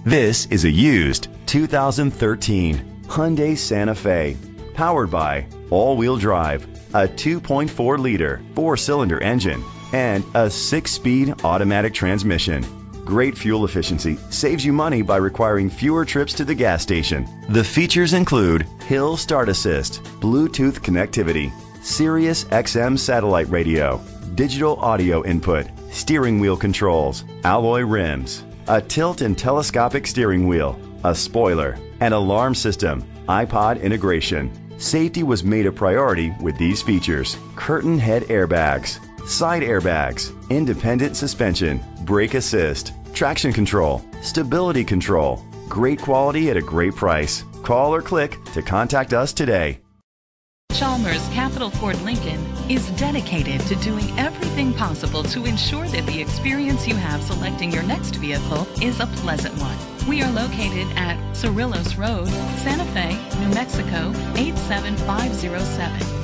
This is a used 2013 Hyundai Santa Fe, powered by all-wheel drive, a 2.4-liter four-cylinder engine, and a 6-speed automatic transmission. Great fuel efficiency saves you money by requiring fewer trips to the gas station. The features include hill start assist, Bluetooth connectivity, Sirius XM satellite radio, digital audio input, steering wheel controls, alloy rims, a tilt and telescopic steering wheel, a spoiler, an alarm system, iPod integration. Safety was made a priority with these features: curtain head airbags, side airbags, independent suspension, brake assist, traction control, stability control. Great quality at a great price. Call or click to contact us today. Chalmers Capital Ford Lincoln is dedicated to doing everything possible to ensure that the experience you have selecting your next vehicle is a pleasant one. We are located at Cerrillos Road, Santa Fe, New Mexico 87507.